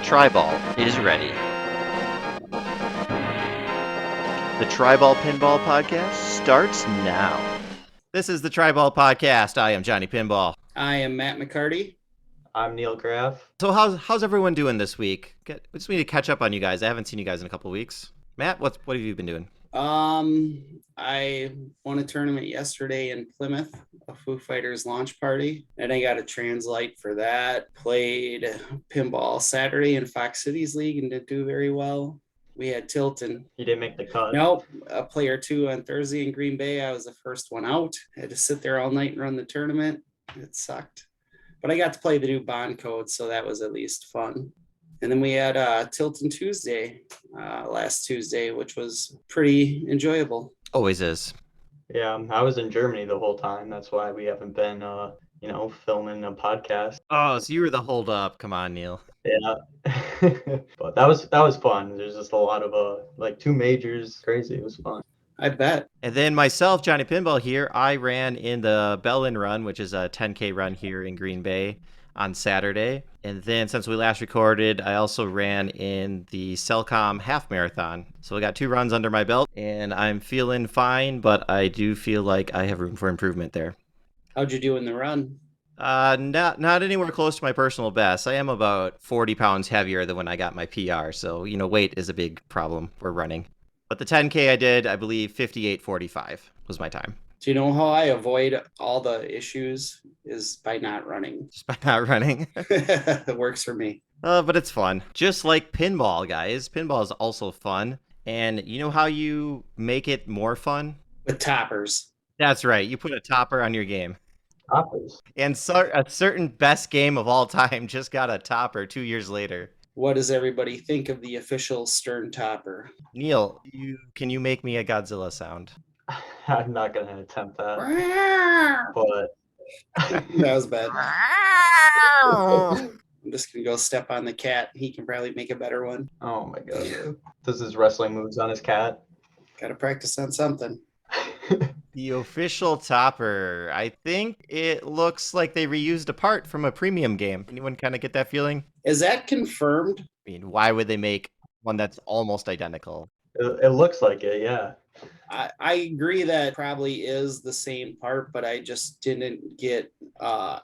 Triball is ready. The Triball Pinball Podcast starts now. This is the Triball Podcast. I am Johnny Pinball. I am Matt McCarty. I'm Neil Graff. So how's everyone doing this week? We just need to catch up on you guys. I haven't seen you guys in a couple of weeks. Matt, what have you been doing? I won a tournament yesterday in Plymouth, a Foo Fighters launch party, and I got a translite for that. Played pinball Saturday in Fox Cities League and did do very well. We had Tilton. You didn't make the cut. Nope, a player two on Thursday in Green Bay. I was the first one out. I had to sit there all night and run the tournament. It sucked. But I got to play the new bond code, so that was at least fun. And then we had Tilton Tuesday last Tuesday, which was pretty enjoyable. Always is. Yeah, I was in Germany the whole time. That's why we haven't been, filming a podcast. Oh, so you were the hold up. Come on, Neil. Yeah, but that was fun. There's just a lot of two majors. Crazy. It was fun. I bet. And then myself, Johnny Pinball here, I ran in the Bellin Run, which is a 10K run here in Green Bay on Saturday. And then since we last recorded, I also ran in the Cellcom half marathon. So I got 2 runs under my belt and I'm feeling fine, but I do feel like I have room for improvement there. How'd you do in the run? Not anywhere close to my personal best. I am about 40 pounds heavier than when I got my PR. So, weight is a big problem for running. But the 10K I did, I believe 58:45 was my time. Do you know how I avoid all the issues is by not running? Just by not running. It works for me. But it's fun. Just like pinball, guys. Pinball is also fun. And you know how you make it more fun? With toppers. That's right. You put a topper on your game. Toppers. And a certain best game of all time just got a topper 2 years later. What does everybody think of the official Stern topper? Neil, can you make me a Godzilla sound? I'm not gonna attempt that. But That was bad. I'm just gonna go step on the cat. He can probably make a better one. oh my god, does his wrestling moves on his cat? Gotta practice on something. The official topper. I think it looks like they reused a part from a premium game. Anyone kind of get that feeling? Is that confirmed? I mean, why would they make one that's almost identical? It looks like it, yeah. I agree that probably is the same part, but I just didn't get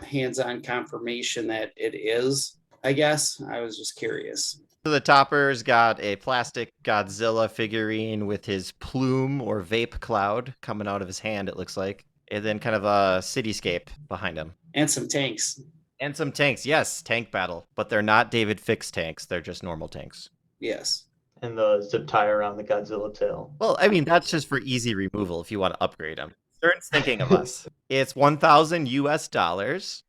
hands-on confirmation that it is. I guess I was just curious. So the topper's got a plastic Godzilla figurine with his plume or vape cloud coming out of his hand, it looks like. And then kind of a cityscape behind him. And some tanks. And some tanks. Yes, tank battle. But they're not David Fix tanks. They're just normal tanks. Yes. And the zip tie around the Godzilla tail. Well, I mean, that's just for easy removal if you want to upgrade them. Stern's thinking of us. It's $1,000 US.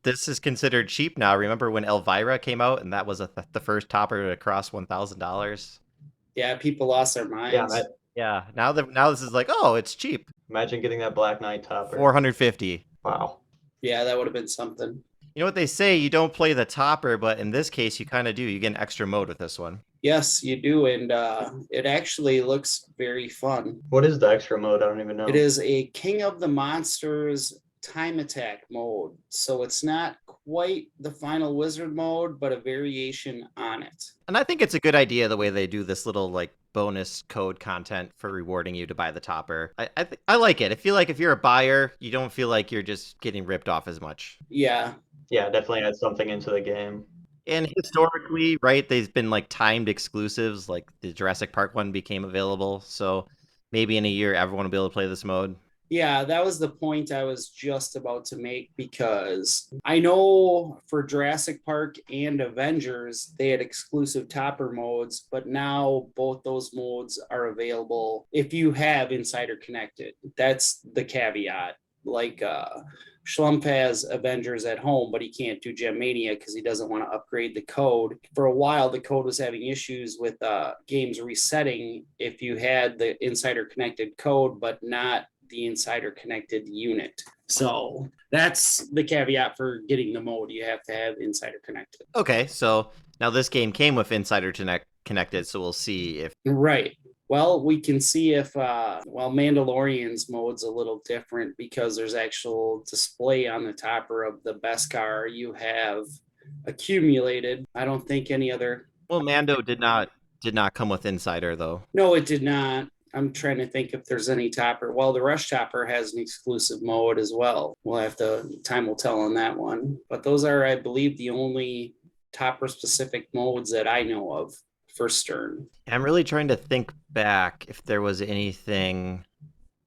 This is considered cheap now. Remember when Elvira came out and that was the first topper to cross $1,000? Yeah, people lost their minds. Yeah. Now this is like, oh, it's cheap. Imagine getting that Black Knight topper. $450. Wow. Yeah, that would have been something. You know what they say? You don't play the topper, but in this case, you kind of do. You get an extra mode with this one. Yes, you do, and it actually looks very fun. What is the extra mode? I don't even know. It is a King of the Monsters time attack mode, so it's not quite the final wizard mode, but a variation on it. And I think it's a good idea the way they do this little bonus code content for rewarding you to buy the topper. I like it. I feel like if you're a buyer, you don't feel like you're just getting ripped off as much. Yeah. Yeah, definitely add something into the game. And historically, right, there's been timed exclusives, like the Jurassic Park one became available. So maybe in a year, everyone will be able to play this mode. Yeah, that was the point I was just about to make, because I know for Jurassic Park and Avengers, they had exclusive topper modes, but now both those modes are available if you have Insider Connected. That's the caveat. Schlump has Avengers at home, but he can't do Gem Mania because he doesn't want to upgrade the code. For a while, the code was having issues with games resetting if you had the Insider Connected code, but not the Insider Connected unit. So that's the caveat for getting the mode. You have to have Insider Connected. Okay, so now this game came with Insider Connected, so we'll see if... Right. Well, we can see if, Mandalorian's mode's a little different because there's actual display on the topper of the Beskar. You have accumulated. I don't think any other. Well, Mando did not come with Insider though. No, it did not. I'm trying to think if there's any topper. Well, the Rush Topper has an exclusive mode as well. We'll have to, time will tell on that one. But those are, I believe, the only topper specific modes that I know of for Stern. I'm really trying to think back if there was anything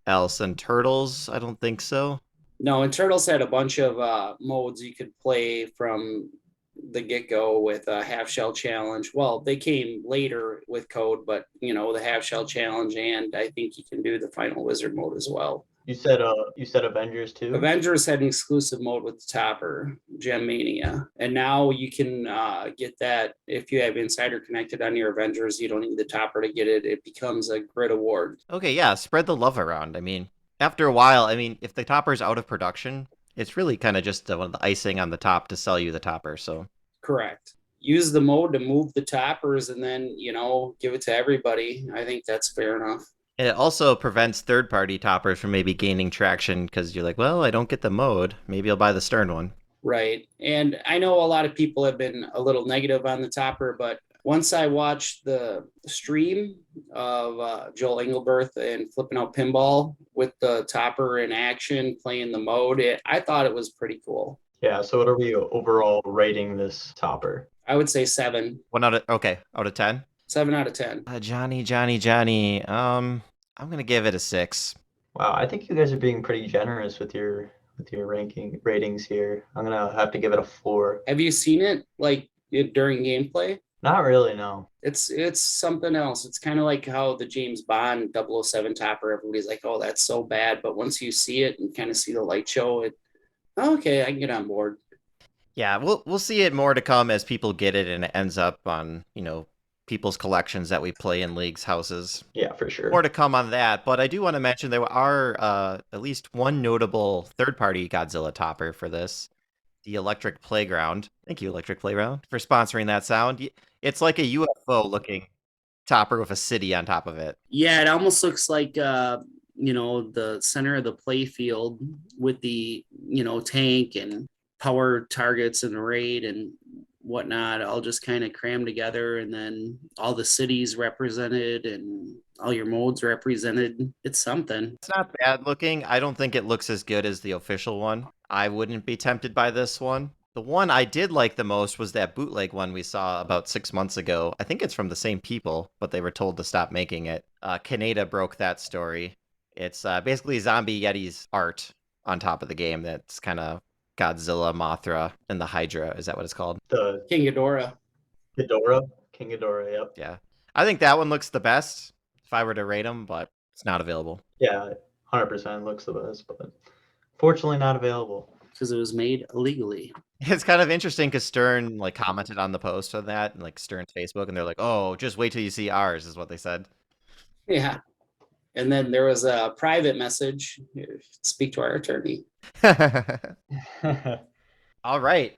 else. And Turtles, I don't think so. No, and Turtles had a bunch of modes you could play from the get-go with a half shell challenge. Well, they came later with code, but the half shell challenge, and I think you can do the final wizard mode as well. You said Avengers too? Avengers had an exclusive mode with the topper, Gem Mania, and now you can get that if you have Insider connected on your Avengers. You don't need the topper to get it. It becomes a grid award. Okay, yeah, spread the love around. I mean, after a while, I mean, if the topper's out of production, it's really kind of just one of the icing on the top to sell you the topper. So Correct. Use the mode to move the toppers and then, give it to everybody. I think that's fair enough. and it also prevents third-party toppers from maybe gaining traction because you're like, well, I don't get the mode. Maybe I'll buy the Stern one. Right. And I know a lot of people have been a little negative on the topper, but once I watched the stream of Joel Engelberth and flipping out pinball with the topper in action, playing the mode, I thought it was pretty cool. Yeah, so what are we overall rating this topper? I would say 7. Out of 10. 7 out of 10. Johnny. I'm gonna give it a 6. Wow, I think you guys are being pretty generous with your ratings here. I'm gonna have to give it a 4. Have you seen it during gameplay? Not really, no. It's something else. It's kind of like how the James Bond 007 topper, everybody's like, oh, that's so bad. But once you see it and kind of see the light show, okay, I can get on board. Yeah, we'll see it more to come as people get it and it ends up on, people's collections that we play in leagues' houses. Yeah, for sure. More to come on that, but I do want to mention there are at least one notable third-party Godzilla topper for this, the Electric Playground. Thank you, Electric Playground, for sponsoring that sound. It's like a UFO-looking topper with a city on top of it. Yeah, it almost looks like the center of the play field with the tank and power targets and raid and whatnot all just kind of crammed together, and then all the cities represented and all your modes represented. It's something. It's not bad looking. I don't think it looks as good as the official one. I wouldn't be tempted by this one. The one I did like the most was that bootleg one we saw about 6 months ago. I think it's from the same people, but they were told to stop making it. Kaneda broke that story. It's basically Zombie Yeti's art on top of the game that's kind of Godzilla, Mothra, and the Hydra. Is that what it's called? The King Ghidorah. King Ghidorah, yep. Yeah. I think that one looks the best if I were to rate them, but it's not available. Yeah, 100% looks the best, but fortunately not available. Because it was made illegally. It's kind of interesting because Stern commented on the post on that, and Stern's Facebook, and they're like, "Oh, just wait till you see ours," is what they said. Yeah. And then there was a private message. Speak to our attorney. All right.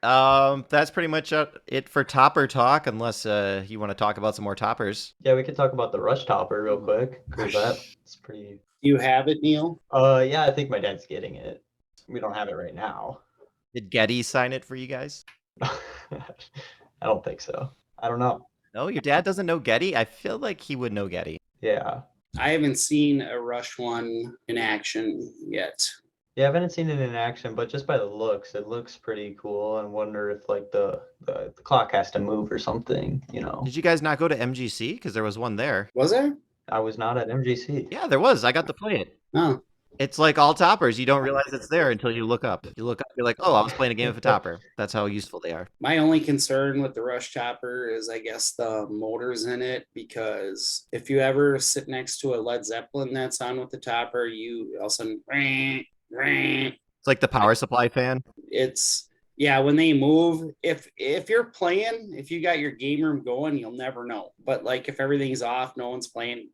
That's pretty much it for Topper Talk, unless you want to talk about some more toppers. Yeah, we could talk about the Rush Topper real quick, because that's pretty... Do you have it, Neil? Yeah, I think my dad's getting it. We don't have it right now. Did Getty sign it for you guys? I don't think so. I don't know. No, your dad doesn't know Getty? I feel like he would know Getty. Yeah. I haven't seen a Rush one in action yet. Yeah, I haven't seen it in action, but just by the looks, it looks pretty cool. I wonder if the clock has to move or something, Did you guys not go to MGC? Because there was one there. Was there? I was not at MGC. Yeah, there was. I got to play it. Oh. It's like all toppers. You don't realize it's there until you look up. You look up, you're like, oh, I was playing a game of a topper. That's how useful they are. My only concern with the Rush Topper is, I guess, the motors in it, because if you ever sit next to a Led Zeppelin that's on with the topper, you all of a sudden, It's like the power supply fan. Yeah, when they move, if you're playing, if you got your game room going, you'll never know. But if everything's off, no one's playing,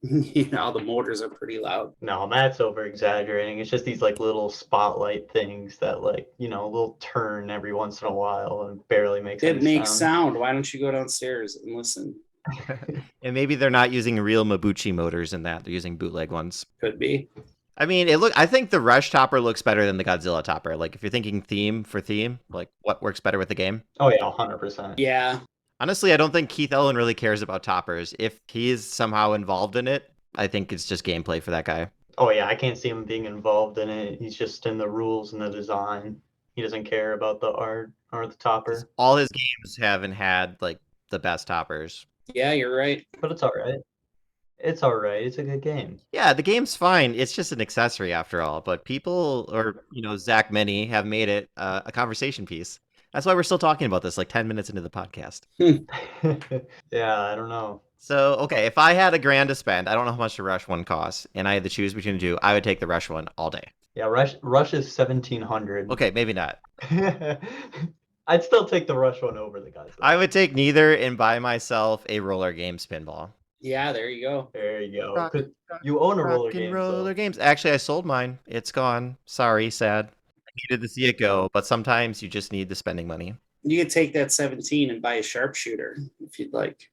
the motors are pretty loud. No, Matt's over exaggerating. It's just these little spotlight things that will turn every once in a while and barely makes any It makes sound. sound. Why don't you go downstairs and listen? And maybe they're not using real Mabuchi motors in that. They're using bootleg ones. Could be. I mean, I think the Rush topper looks better than the Godzilla topper. Like, if you're thinking theme for theme, like what works better with the game. Oh yeah, 100%. Yeah, Honestly, I don't think Keith Ellen really cares about toppers. If he is somehow involved in it, I think it's just gameplay for that guy. Oh yeah, I can't see him being involved in it. He's just in the rules and the design. He doesn't care about the art or the topper. All his games haven't had like the best toppers. yeah, you're right. But it's all right. It's all right. It's a good game. Yeah, the game's fine. It's just an accessory after all. But people, or Zach Many, have made it a conversation piece. That's why we're still talking about this like 10 minutes into the podcast. Yeah, I don't know. So, okay, if I had $1,000 to spend, I don't know how much the Rush one costs, and I had to choose between the two, I would take the Rush one all day. Yeah, Rush is 1,700. Okay, maybe not. I'd still take the Rush one over the Godzilla. I would take neither and buy myself a roller games pinball. Yeah, there you go. There you go. Rock, 'Cause you own a roller Rock and game, roller so games. Actually, I sold mine. It's gone. Sorry, sad. I needed to see it go, but sometimes you just need the spending money. You could take that 17 and buy a sharpshooter if you'd like.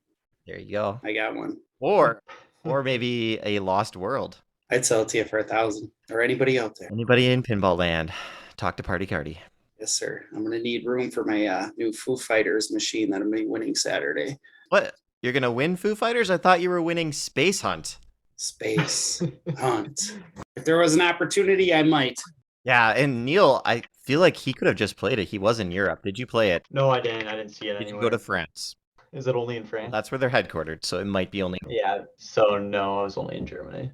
There you go. I got one. Or maybe a Lost World. I'd sell it to you for 1,000 or anybody out there. Anybody in Pinball Land, talk to Party Cardi. Yes, sir. I'm gonna need room for my new Foo Fighters machine that I'm gonna be winning Saturday. What? You're gonna win Foo Fighters? I thought you were winning Space Hunt. Space Hunt. If there was an opportunity, I might. Yeah, and Neil, I feel like he could have just played it. He was in Europe. Did you play it? No, I didn't. I didn't see it Did anywhere. you go to France? Is it only in France? That's where they're headquartered, so it might be only. Yeah. So no, I was only in Germany.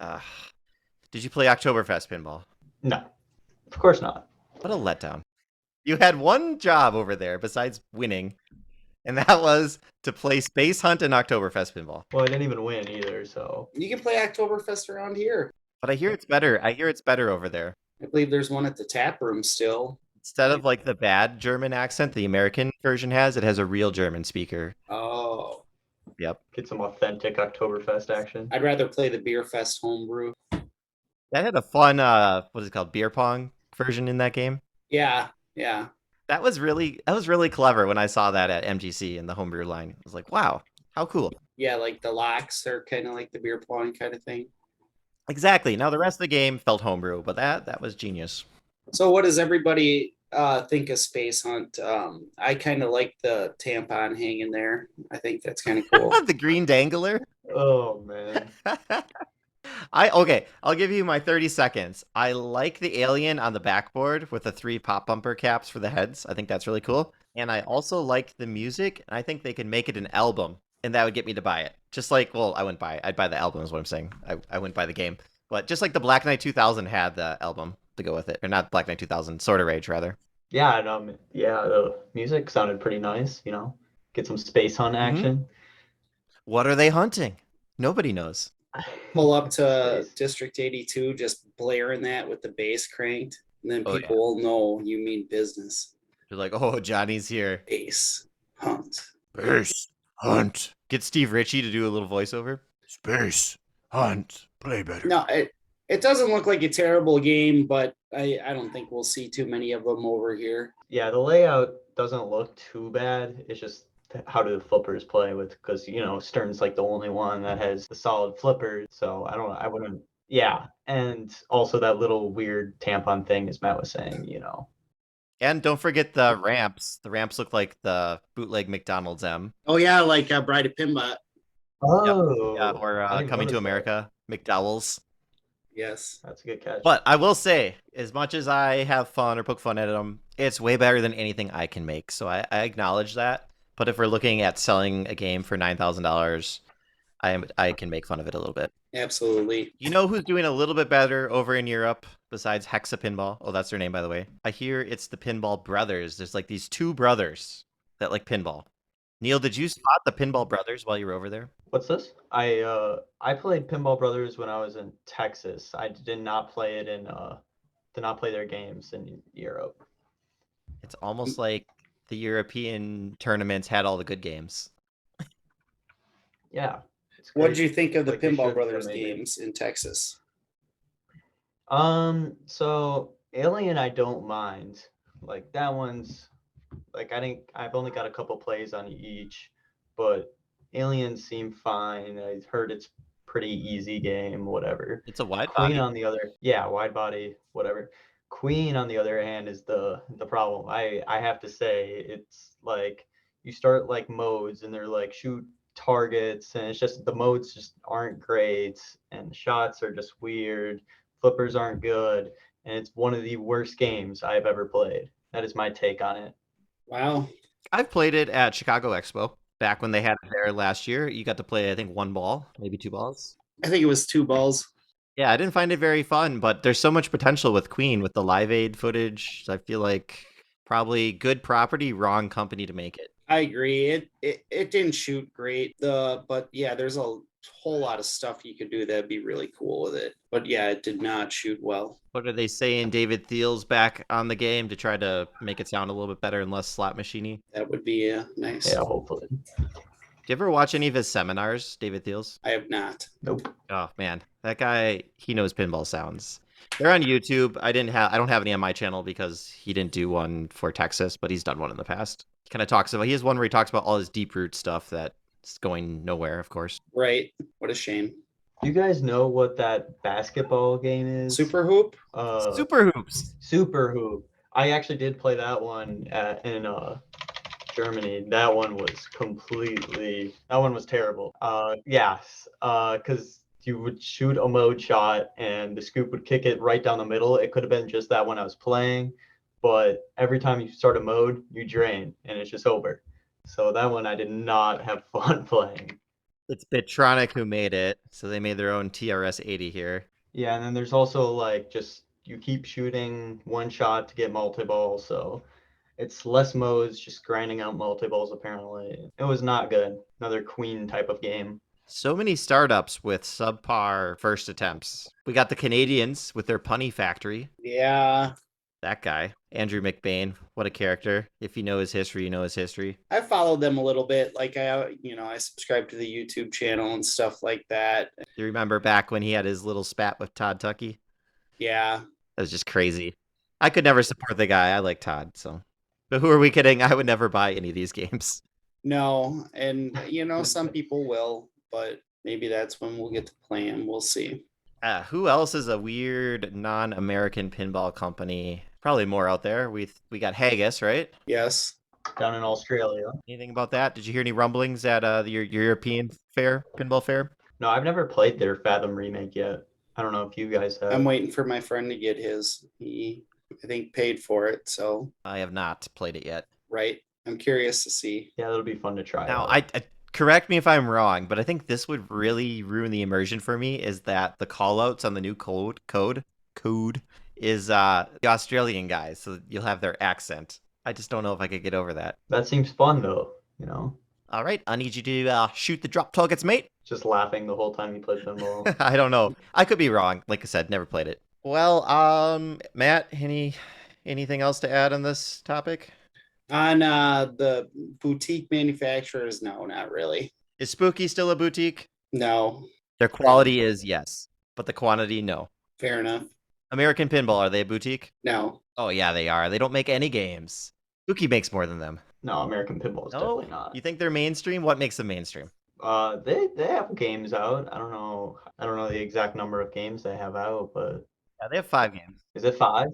Did you play Oktoberfest pinball? No, of course not. What a letdown. You had one job over there besides winning, and that was to play Space Hunt and Oktoberfest pinball. Well, I didn't even win either, so. You can play Oktoberfest around here. But I hear it's better. I hear it's better over there. I believe there's one at the tap room still. Instead of like the bad German accent the American version has, it has a real German speaker. Oh, Yep. Get some authentic Oktoberfest action. I'd rather play the Beer Fest homebrew. That had a fun what is it called? Beer pong version in that game. Yeah. That was really clever when I saw that at MGC in the homebrew line. I was like, wow, how cool. Yeah, like the locks are kind of like the beer pong kind of thing. Exactly. Now the rest of the game felt homebrew, but that was genius. So what does everybody think of Space Hunt? I kind of like the tampon hanging there. I think that's kind of cool. The green dangler. Oh man. I'll give you my 30 seconds. I like the alien on the backboard with the 3 pop bumper caps for the heads. I think that's really cool. And I also like the music, and I think they can make it an album, and that would get me to buy it. Just like, well, I wouldn't buy it. I'd buy the album is what I'm saying. I wouldn't buy the game. But just like the Black Knight 2000 had the album to go with it. Or not Black Knight 2000, Sword of Rage, rather. Yeah, and yeah, the music sounded pretty nice, Get some space hunt action. What are they hunting? Nobody knows. Pull up to Space. District 82, just blaring that with the bass cranked, and then Oh, people will know you mean business. You're like, oh, Johnny's here. Space Hunt. Space Hunt. Get Steve Ritchie to do a little voiceover. Space Hunt. Play better. No, it doesn't look like a terrible game, but I don't think we'll see too many of them over here. Yeah, the layout doesn't look too bad. It's just how do the flippers play with, because Stern's like the only one that has the solid flippers. So I wouldn't. Yeah, and also that little weird tampon thing, as Matt was saying. And don't forget the ramps. The ramps look like the bootleg McDonald's M. Oh yeah, like Bride of Pinbot. Oh, Yeah, or I didn't Coming to notice that. America, McDowell's. Yes. That's a good catch. But I will say, as much as I have fun or poke fun at them, it's way better than anything I can make. So I acknowledge that. But if we're looking at selling a game for $9,000, I can make fun of it a little bit. Absolutely. You know who's doing a little bit better over in Europe besides Hexa Pinball? Oh, that's their name, by the way. I hear it's the Pinball Brothers. There's like these 2 brothers that like pinball. Neil, did you spot the Pinball Brothers while you were over there? What's this? I played Pinball Brothers when I was in Texas. I did not play it did not play their games in Europe. It's almost like the European tournaments had all the good games. Yeah. What did you think of the Like they Pinball should Brothers make it. games in Texas? So Alien I don't mind. Like that one's like I've only got a couple plays on each, but Aliens seem fine. I heard it's pretty easy game, whatever. It's a wide Queen body. on the other, yeah, wide body, whatever. Queen on the other hand is the problem. I have to say it's like you start like modes and they're like shoot targets and it's just the modes just aren't great and the shots are just weird. Flippers aren't good and it's one of the worst games I've ever played. That is my take on it. Wow. I've played it at Chicago Expo back when they had it there last year. You got to play, I think, one ball, maybe two balls. I think it was 2 balls. Yeah, I didn't find it very fun, but there's so much potential with Queen with the Live Aid footage. I feel like probably good property, wrong company to make it. I agree. It didn't shoot great. But yeah, there's a whole lot of stuff you could do that'd be really cool with it. But yeah, it did not shoot well. What are they saying? David Thiel's back on the game to try to make it sound a little bit better and less slot machiney. That would be nice. Yeah, hopefully. Do you ever watch any of his seminars, David Thiel's? I have not. Nope. Oh man, that guy, he knows pinball sounds. They're on YouTube. I don't have any on my channel because he didn't do one for Texas, but he's done one in the past. He kind of talks about, he has one where he talks about all his deep root stuff that's going nowhere, of course. Right. What a shame. Do you guys know what that basketball game is? Super Hoop? Super Hoops. Super Hoop. I actually did play that one in Germany. That one was terrible. Yes, because you would shoot a mode shot and the scoop would kick it right down the middle. It could have been just that one I was playing, but every time you start a mode, you drain and it's just over. So that one I did not have fun playing. It's Bitronic who made it, so they made their own TRS-80 here. Yeah, and then there's also like just you keep shooting one shot to get multi-ball, so it's less modes, just grinding out multi-balls apparently. It was not good. Another Queen type of game. So many startups with subpar first attempts. We got the Canadians with their Punny Factory. Yeah. That guy, Andrew McBain, what a character. If you know his history, you know his history. I followed them a little bit. Like I subscribed to the YouTube channel and stuff like that. You remember back when he had his little spat with Todd Tuckey? Yeah. That was just crazy. I could never support the guy. I like Todd, so. But who are we kidding? I would never buy any of these games. No. And some people will, but maybe that's when we'll get to play them. We'll see. Who else is a weird non-American pinball company? Probably more out there. We got Haggis, right? Yes. Down in Australia. Anything about that? Did you hear any rumblings at your European fair, pinball fair? No, I've never played their Fathom remake yet. I don't know if you guys have. I'm waiting for my friend to get his. He, I think, paid for it. So. I have not played it yet. Right. I'm curious to see. Yeah, that'll be fun to try. Now, I correct me if I'm wrong, but I think this would really ruin the immersion for me. Is that the callouts on the new code is the Australian guys, so you'll have their accent. I just don't know if I could get over that. That seems fun though, All right, I need you to shoot the drop targets, mate. Just laughing the whole time you played pinball. I don't know. I could be wrong. Like I said, never played it. Well, Matt, anything else to add on this topic? On the boutique manufacturers, no, not really. Is Spooky still a boutique? No. Their quality is yes, but the quantity, no. Fair enough. American Pinball, are they a boutique? No. Oh, yeah, they are. They don't make any games. Spooky makes more than them. No, American Pinball is definitely not. You think they're mainstream? What makes them mainstream? They have games out. I don't know the exact number of games they have out, but Yeah, they have 5 games. is it 5?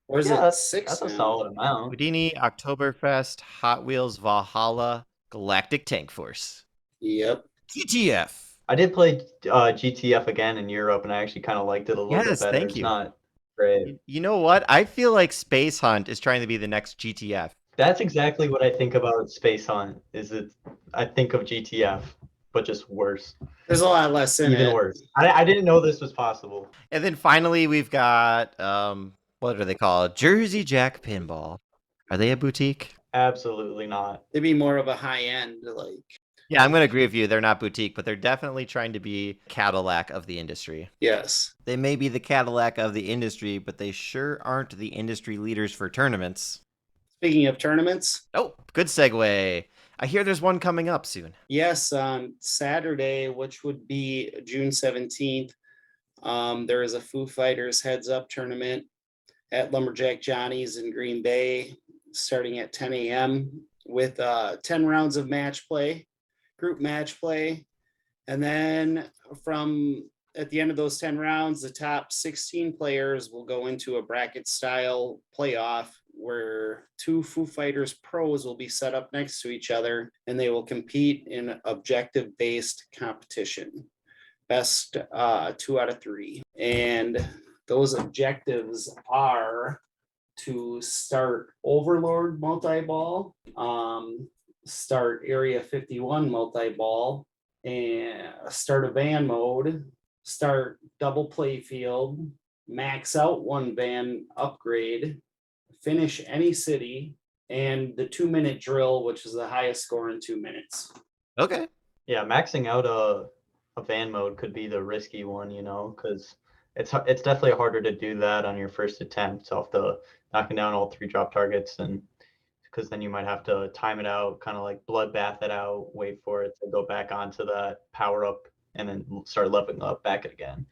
Or is Yeah, it 6 That's now? a solid amount. Houdini, Oktoberfest, Hot Wheels, Valhalla, Galactic Tank Force. Yep. GTF. I did play GTF again in Europe, and I actually kind of liked it a little bit better. Thank It's you. not great. You know what? I feel like Space Hunt is trying to be the next GTF. That's exactly what I think about Space Hunt. I think of GTF, but just worse. There's a lot less in Even it. worse. I didn't know this was possible. And then finally, we've got, what are they called? Jersey Jack Pinball. Are they a boutique? Absolutely not. They'd be more of a high end, like. Yeah, I'm going to agree with you. They're not boutique, but they're definitely trying to be Cadillac of the industry. Yes. They may be the Cadillac of the industry, but they sure aren't the industry leaders for tournaments. Speaking of tournaments, Oh, good segue. I hear there's one coming up soon. yes, on Saturday, which would be June 17th, there is a Foo Fighters heads up tournament at Lumberjack Johnny's in Green Bay, starting at 10 a.m. with 10 rounds of match play, group match play. And then from at the end of those 10 rounds, the top 16 players will go into a bracket style playoff where two Foo Fighters pros will be set up next to each other and they will compete in objective based competition. Best 2 out of 3. And those objectives are to start Overlord multi-ball, start Area 51 multi-ball, and start a van mode, start double play field, max out one van upgrade, finish any city, and the 2-minute drill, which is the highest score in 2 minutes. Okay. Yeah, maxing out a van mode could be the risky one, because it's definitely harder to do that on your first attempt off the knocking down all 3 drop targets, and because then you might have to time it out, kind of like bloodbath it out, wait for it to go back onto that power up, and then start leveling up back again.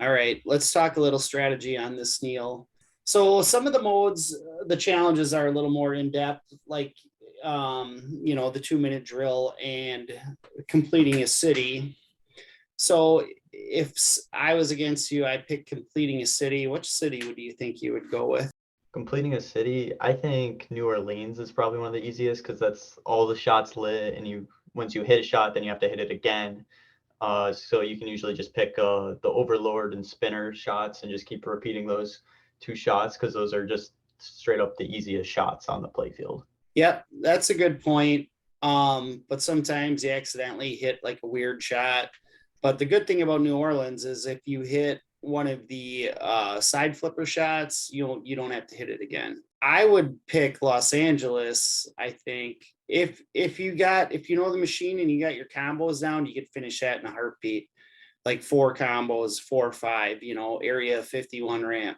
All right, let's talk a little strategy on this, Neil. So some of the modes, the challenges are a little more in depth, like the 2-minute drill and completing a city. So if I was against you, I'd pick completing a city. Which city do you think you would go with? Completing a city, I think New Orleans is probably one of the easiest because that's all the shots lit, and once you hit a shot, then you have to hit it again. So you can usually just pick the Overlord and Spinner shots and just keep repeating those 2 shots because those are just straight up the easiest shots on the playfield. Yep, that's a good point. But sometimes you accidentally hit like a weird shot. But the good thing about New Orleans is if you hit one of the side flipper shots, you don't have to hit it again. I would pick Los Angeles. I think if you know the machine and you got your combos down, you could finish that in a heartbeat. Like 4 combos, 4 or 5. Area 51 ramp,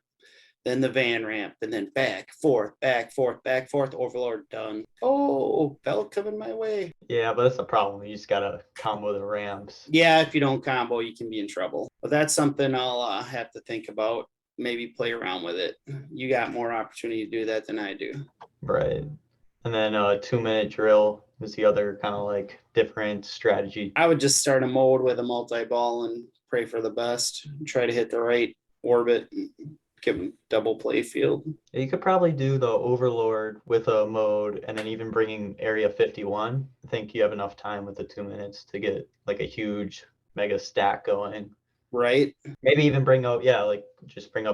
then the van ramp, and then back, forth, Overlord done. Oh, belt coming my way. Yeah, but that's the problem. You just gotta combo the ramps. Yeah, if you don't combo, you can be in trouble. But that's something I'll have to think about. Maybe play around with it. You got more opportunity to do that than I do. Right. And then a 2-minute drill is the other kind of like different strategy. I would just start a mode with a multi-ball and pray for the best. Try to hit the right orbit. Give them double play field. You could probably do the Overlord with a mode and then even bringing Area 51. I think you have enough time with the 2 minutes to get like a huge mega stack going. Right. Maybe even bring up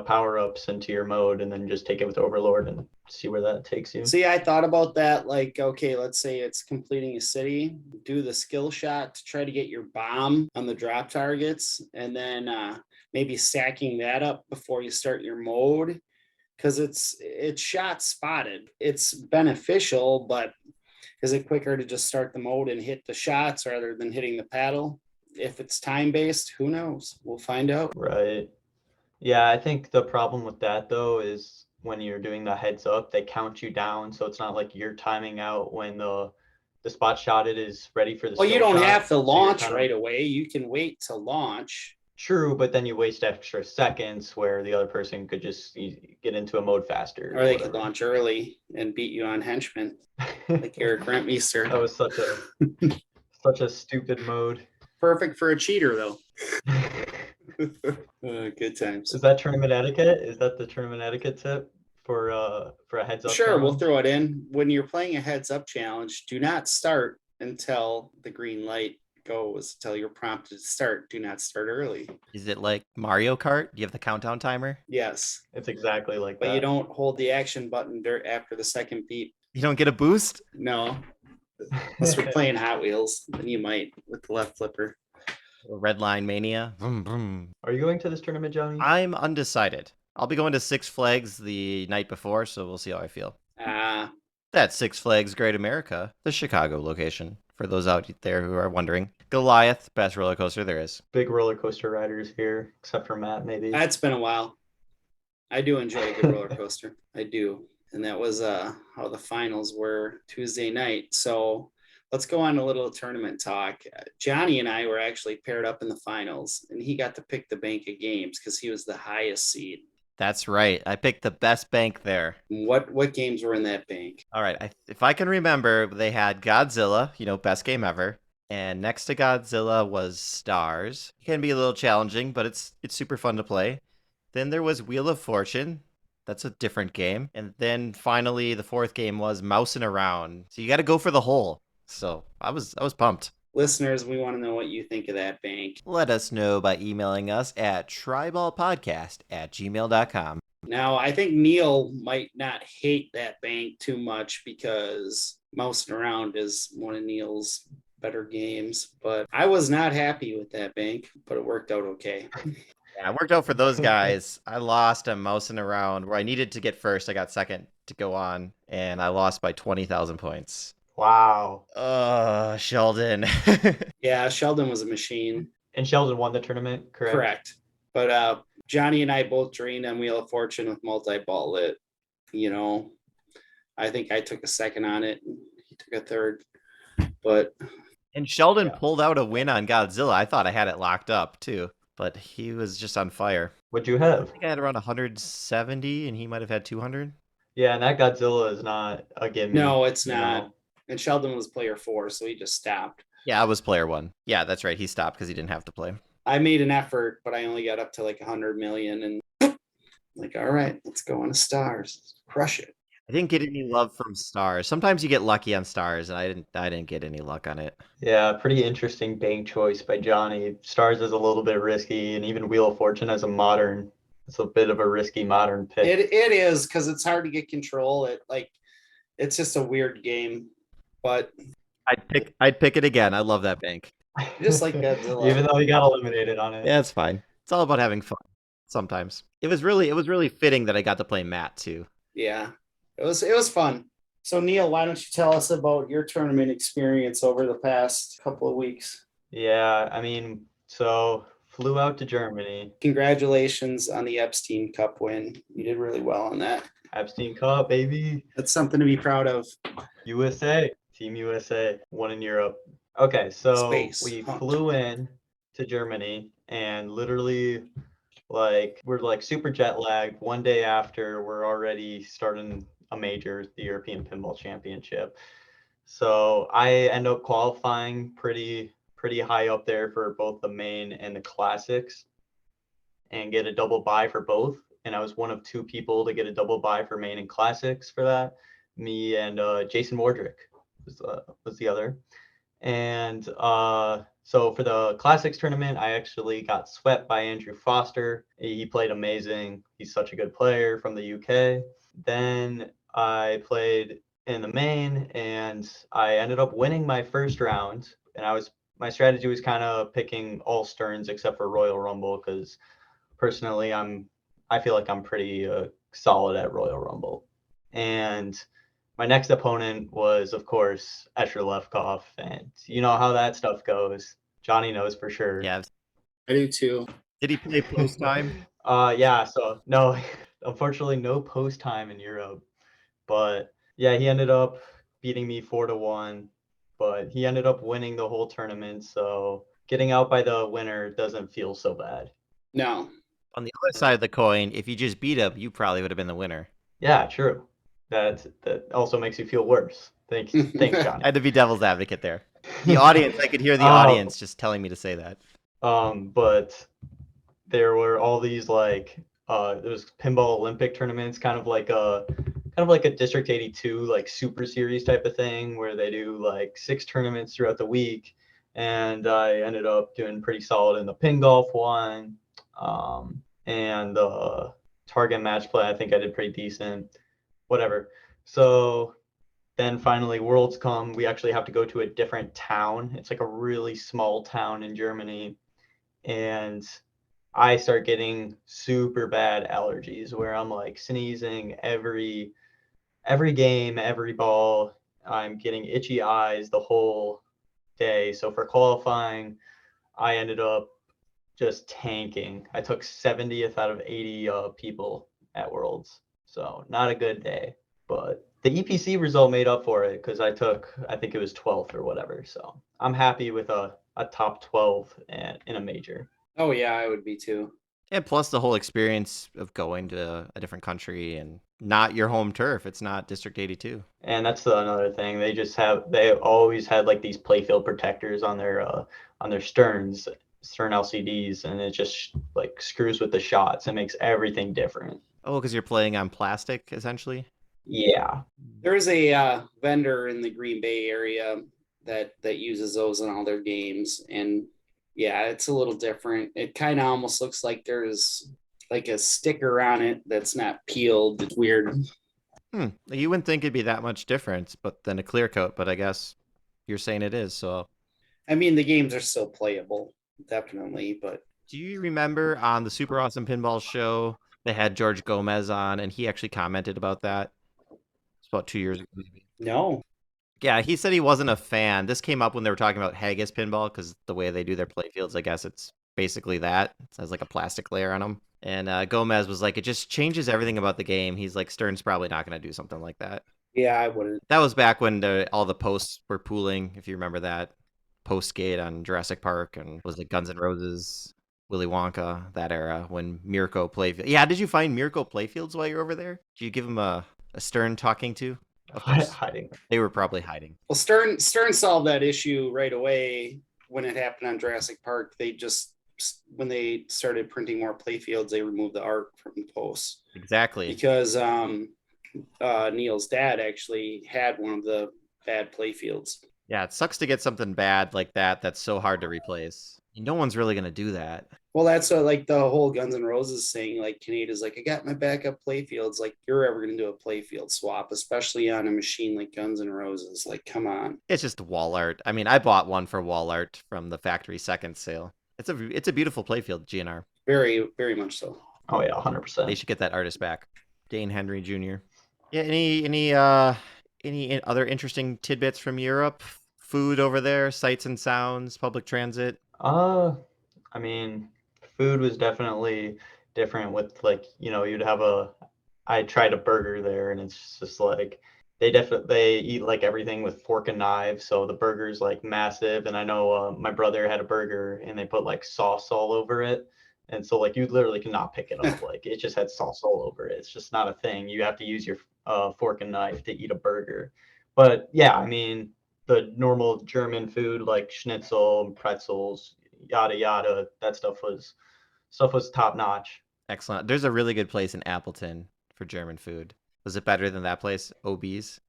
power-ups into your mode and then just take it with Overlord and see where that takes you. See, I thought about that. Like, okay, let's say it's completing a city, do the skill shot to try to get your bomb on the drop targets, and then maybe stacking that up before you start your mode, because it's shot spotted. It's beneficial, but is it quicker to just start the mode and hit the shots rather than hitting the paddle? If it's time-based, who knows? We'll find out. Right. Yeah, I think the problem with that, though, is when you're doing the heads up, they count you down. So it's not like you're timing out when the spot shotted is ready for the Well, you don't shot. have to launch right away. You can wait to launch. True, but then you waste extra seconds where the other person could just get into a mode faster. Or they could launch early and beat you on Henchman, like Eric Rentmeester. That was such a stupid mode. Perfect for a cheater, though. Good times. Is that tournament etiquette? Is that the tournament etiquette tip for a heads up? Sure, challenge? we'll throw it in. When you're playing a heads up challenge, do not start until the green light goes, until you're prompted to start. Do not start early. Is it like Mario Kart? Do you have the countdown timer? Yes. It's exactly like that. But you don't hold the action button after the second beep. You don't get a boost? No. Unless we're playing Hot Wheels, then you might with the left flipper. Red Line Mania. Vroom, vroom. Are you going to this tournament, Johnny? I'm undecided. I'll be going to Six Flags the night before, so we'll see how I feel. That's Six Flags Great America, the Chicago location. For those out there who are wondering, Goliath, best roller coaster there is. Big roller coaster riders here, except for Matt, maybe. That's been a while. I do enjoy a good roller coaster. I do. And that was how the finals were Tuesday night. So let's go on a little tournament talk. Johnny and I were actually paired up in the finals, and he got to pick the bank of games because he was the highest seed. That's right. I picked the best bank there. What games were in that bank? All right. If I can remember, they had Godzilla, best game ever. And next to Godzilla was Stars. It can be a little challenging, but it's super fun to play. Then there was Wheel of Fortune. That's a different game. And then finally the fourth game was Mousing Around. So you got to go for the hole. So I was pumped. Listeners, we want to know what you think of that bank. Let us know by emailing us at triballpodcast@gmail.com. Now, I think Neil might not hate that bank too much because Mousing Around is one of Neil's better games, but I was not happy with that bank, but it worked out okay. Yeah, it worked out for those guys. I lost a Mousing Around where I needed to get first. I got second to go on, and I lost by 20,000 points. Wow. Sheldon. Yeah, Sheldon was a machine. And Sheldon won the tournament, correct? Correct. But Johnny and I both drained on Wheel of Fortune with multi-ball lit. You know, I think I took a second on it. He took a third. But And Sheldon pulled out a win on Godzilla. I thought I had it locked up too, but he was just on fire. What'd you have? I think I had around 170, and he might have had 200. Yeah, and that Godzilla is not a gimme. no, it's not. And Sheldon was player 4, so he just stopped. Yeah, I was player 1. Yeah, that's right. He stopped because he didn't have to play. I made an effort, but I only got up to like 100 million, and like, all right, let's go on to Stars, crush it. I didn't get any love from Stars. Sometimes you get lucky on Stars, and I didn't get any luck on it. Yeah, pretty interesting bank choice by Johnny. Stars is a little bit risky, and even Wheel of Fortune as a modern, it's a bit of a risky modern pick. It is because it's hard to get control. It's just a weird game, but I'd pick it again. I love that bank. just like Godzilla. Even though he got eliminated on it. Yeah, it's fine. It's all about having fun. Sometimes it was really fitting that I got to play Matt too. Yeah, it was fun. So Neil, why don't you tell us about your tournament experience over the past couple of weeks? Yeah, I mean, so flew out to Germany. Congratulations on the Epstein Cup win. You did really well on that. Epstein Cup, baby. That's something to be proud of. USA, Team USA, won in Europe. Okay, so Space. we flew in to Germany and literally we're like super jet lagged. One day after, we're already starting a major, the European Pinball Championship. So I end up qualifying pretty high up there for both the main and the classics and get a double bye for both. And I was one of 2 people to get a double bye for main and classics for that. Me and Jason Wardrick was the other. And so for the classics tournament, I actually got swept by Andrew Foster. He played amazing. He's such a good player from the UK. Then I played in the main and I ended up winning my first round. And my strategy was kind of picking all Sterns except for Royal Rumble because personally I feel like I'm pretty solid at Royal Rumble. And my next opponent was, of course, Escher Lefkoff, and you know how that stuff goes. Johnny knows for sure. Yeah, I do too. did he play post time? Yeah. So no, unfortunately, no post time in Europe. But yeah, he ended up beating me 4-1. But he ended up winning the whole tournament. So getting out by the winner doesn't feel so bad. No. On the other side of the coin, if you just beat him, you probably would have been the winner. Yeah, true. That also makes you feel worse. Thanks, Johnny. I had to be devil's advocate there. The audience, I could hear the audience just telling me to say that. But there were all these there was Pinball Olympic tournaments, kind of like a District 82 like super series type of thing where they do like 6 tournaments throughout the week. And I ended up doing pretty solid in the pin golf one. And the target match play, I think I did pretty decent. Whatever. So then finally Worlds come. We actually have to go to a different town. It's like a really small town in Germany. And I start getting super bad allergies where I'm like sneezing every game, every ball. I'm getting itchy eyes the whole day. So for qualifying, I ended up just tanking. I took 70th out of 80 people at Worlds. So not a good day, but the EPC result made up for it because I think it was 12th or whatever. So I'm happy with a top 12 in a major. Oh yeah, I would be too. And plus the whole experience of going to a different country and not your home turf. It's not District 82. And that's another thing. They always had like these playfield protectors on their stern LCDs, and it just like screws with the shots and makes everything different. Oh, because you're playing on plastic, essentially? Yeah. There's a vendor in the Green Bay area that uses those in all their games, and yeah, it's a little different. It kind of almost looks like there's like a sticker on it that's not peeled. It's weird. You wouldn't think it'd be that much different, but than a clear coat. But I guess you're saying it is. So, I mean, the games are still playable, definitely, but do you remember on the Super Awesome Pinball show they had George Gomez on, and he actually commented about that? It's about 2 years ago, maybe. no. Yeah, he said he wasn't a fan. This came up when they were talking about Haggis Pinball because the way they do their playfields, I guess it's basically that. It has like a plastic layer on them. And Gomez was like, it just changes everything about the game. He's like, Stern's probably not going to do something like that. Yeah, I wouldn't. That was back when all the posts were pooling, if you remember that. Postgate on Jurassic Park and was it Guns N' Roses, Willy Wonka, that era when Mirko playfield. Yeah, did you find Mirko playfields while you're over there? Did you give him a Stern talking to? Of course. Hiding. They were probably hiding. Well, Stern solved that issue right away when it happened on Jurassic Park. They just, when they started printing more playfields, they removed the art from the posts. Exactly. Because Neil's dad actually had one of the bad playfields. Yeah, it sucks to get something bad like that that's so hard to replace. No one's really going to do that. Well, that's what, like the whole Guns N' Roses thing. Like Canada's like, I got my backup playfields. Like you're ever going to do a playfield swap, especially on a machine like Guns N' Roses? Like, come on. It's just wall art. I mean, I bought one for wall art from the factory second sale. It's a beautiful playfield, GNR. Very, very much so. Oh yeah, 100%. They should get that artist back. Dane Henry Jr. Yeah. Any other interesting tidbits from Europe? Food over there, sights and sounds, public transit. I mean, food was definitely different with like, I tried a burger there and it's just like they eat like everything with fork and knives, so the burger's like massive. And I know my brother had a burger and they put like sauce all over it, and so like you literally cannot pick it up. Like it just had sauce all over it. It's just not a thing. You have to use your fork and knife to eat a burger. But yeah, I mean, the normal German food like schnitzel, pretzels, yada yada, that stuff was top notch. Excellent. There's a really good place in Appleton for German food. Was it better than that place, OB's?